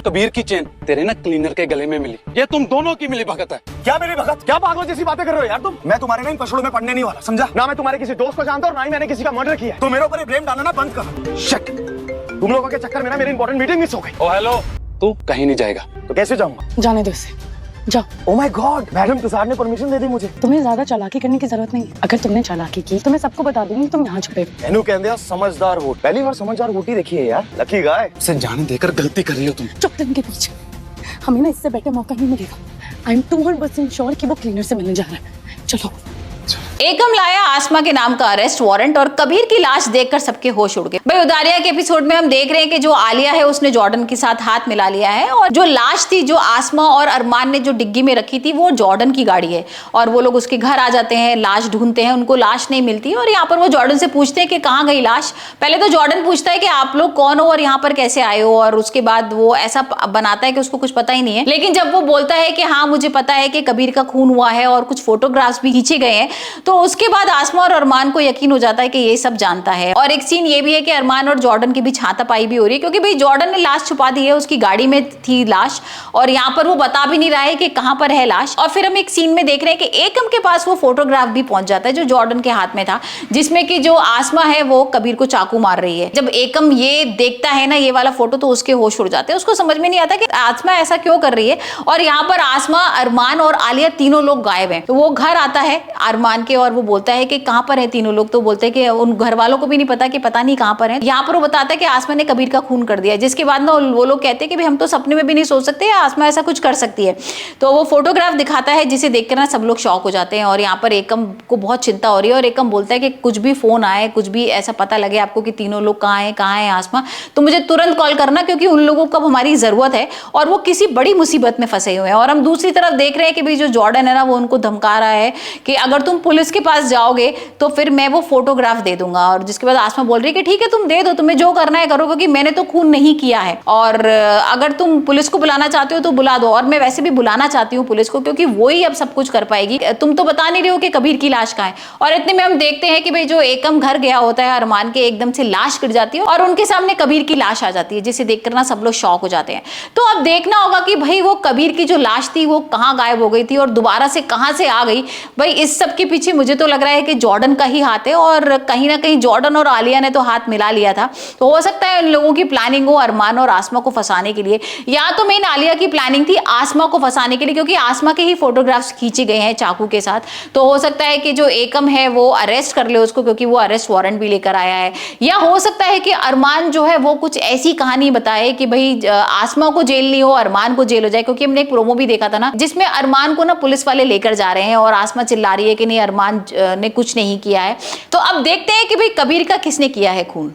कबीर की चेन तेरे ना क्लीनर के गले में मिली। ये तुम दोनों की मिली भगत है। क्या मेरी भगत? क्या पागलों जैसी बातें कर रहे हो यार तुम? मैं तुम्हारे ना इन पछड़ों में पड़ने नहीं वाला, समझा? ना मैं तुम्हारे किसी दोस्त को जानता हूँ, ना ही मैंने किसी का मर्डर किया है। तो मेरे ऊपर ये ब्लेम डालना ना बंद कर। शिट, तुम लोगों के चक्कर में ना मेरी इंपॉर्टेंट मीटिंग मिस हो गई। ओ हेलो, तू कहीं नहीं जाएगा। तो कैसे जाऊंगा? जाने दो इसे, जाओ। Oh my God, madam Tushar ने परमिशन दे दी मुझे। तुम्हें ज्यादा चालाकी करने की जरूरत नहीं है। अगर तुमने चालाकी की तो मैं सबको बता दूंगी तुम यहाँ छुपे। एनु कहते हैं समझदार वोट। पहली बार समझदार वोट ही देखी है यार। Lucky guy. उसे जाने देकर गलती कर रही हो तुम। चुप इनके पीछे, हमें ना इससे बेटर मौका नहीं मिलेगा। आई एम 200% श्योर कि वो क्लीनर से मिलने जा रहा है। चलो। एकम लाया आसमा के नाम का अरेस्ट वारंट और कबीर की लाश देखकर सबके होश उड़ गए। भाई उदारिया के एपिसोड में हम देख रहे हैं कि जो आलिया है उसने जॉर्डन के साथ हाथ मिला लिया है और जो लाश थी जो आसमा और अरमान ने जो डिग्गी में रखी थी वो जॉर्डन की गाड़ी है और वो लोग उसके घर आ जाते हैं, लाश ढूंढते हैं, उनको लाश नहीं मिलती और यहाँ पर वो जॉर्डन से पूछते हैं कि कहाँ गई लाश। पहले तो जॉर्डन पूछता है कि आप लोग कौन हो और यहाँ पर कैसे आए हो और उसके बाद वो ऐसा बनाता है कि उसको कुछ पता ही नहीं है। लेकिन जब वो बोलता है कि हाँ मुझे पता है कि कबीर का खून हुआ है और कुछ फोटोग्राफ्स भी खींचे गए हैं, तो उसके बाद आसमा और अरमान को यकीन हो जाता है कि ये सब जानता है। और एक सीन ये भी है कि अरमान और जॉर्डन के बीच हाथापाई भी हो रही है क्योंकि भाई जॉर्डन ने लाश छुपा दी है, उसकी गाड़ी में थी लाश और यहाँ पर वो बता भी नहीं रहा है कि कहां पर है लाश। और फिर हम एक सीन में देख रहे हैं कि एकम के पास वो फोटोग्राफ भी पहुंच जाता है जो जॉर्डन के हाथ में था, जिसमें कि जो आसमा है वो कबीर को चाकू मार रही है। जब एकम ये देखता है ना ये वाला फोटो तो उसके होश उड़ जाते हैं। उसको समझ में नहीं आता कि आसमा ऐसा क्यों कर रही है और यहाँ पर आसमा, अरमान और आलिया तीनों लोग गायब हैं। तो वो घर आता है अरमान के और वो बोलता है कि कहां पर है तीनों लोग। तो बोलते हैं कि उन घर वालों को भी नहीं पता कि पता नहीं कहां पर है। यहाँ पर वो बताता है कि आसमा ने कबीर का खून कर दिया, जिसके बाद ना वो लोग कहते हैं कि भाई हम तो सपने में भी नहीं सोच सकते आसमा ऐसा कुछ कर सकती है। तो वो फोटोग्राफ दिखाता है जिसे देखकर ना सब लोग शॉक हो जाते हैं और यहाँ पर एकम को बहुत चिंता हो रही है और एकम बोलता है कि कुछ भी फोन आए, कुछ भी ऐसा पता लगे आपको कि तीनों लोग कहाँ है आसमा, तो मुझे तुरंत कॉल करना क्योंकि उन लोगों को हमारी जरूरत है और वो किसी बड़ी मुसीबत में फंसे हुए हैं। और हम दूसरी तरफ देख रहे हैं कि भाई जो जॉर्डन है ना वो उनको धमका रहा है कि अगर तुम पुलिस के पास जाओगे तो फिर मैं वो फोटोग्राफ दे दूंगा। और जिसके बाद आसमा बोल रही है कि ठीक है तुम दे दो, तुम्हें जो करना है करो क्योंकि मैंने तो खून नहीं किया है और अगर तुम पुलिस को बुलाना चाहते हो तो बुला दो और मैं वैसे भी बुलाना चाहती हूँ पुलिस को क्योंकि वो ही अब सब कुछ कर पाएगी। तुम तो बता नहीं रहे हो कि कबीर की लाश कहाँ है। और इतने में हम देखते हैं कि भाई जो एकम घर गया होता है अरमान के, एकदम से लाश गिर जाती है और उनके सामने कबीर की लाश आ जाती है जिसे देखकर ना सब लोग शॉक हो जाते हैं। तो अब देखना होगा कि भाई वो कबीर की जो लाश थी वो कहाँ गायब हो गई थी और दोबारा से कहाँ से आ गई। भाई इस सब के पीछे मुझे तो लग रहा है कि जॉर्डन का ही हाथ है और कहीं ना कहीं जॉर्डन और आलिया ने तो हाथ मिला लिया था। तो हो सकता है उन लोगों की प्लानिंग हो अरमान और आसमा को फंसाने के लिए, या तो मेन आलिया की प्लानिंग थी आसमा को फंसाने के लिए क्योंकि आसमा के ही फोटोग्राफ्स खींचे गए हैं चाकू के साथ। तो हो सकता है कि जो एकम है वो अरेस्ट कर ले उसको क्योंकि वो अरेस्ट वारंट भी लेकर आया है, या हो सकता है कि अरमान जो है वो कुछ ऐसी कहानी बताए कि भाई आसमा को जेल नहीं हो अरमान को जेल हो जाए। क्योंकि हमने एक प्रोमो भी देखा था ना जिसमें अरमान को ना पुलिस वाले लेकर जा रहे हैं और आसमा चिल्ला रही है कि नहीं अरमान ने कुछ नहीं किया है। तो अब देखते हैं कि भाई कबीर का किसने किया है खून।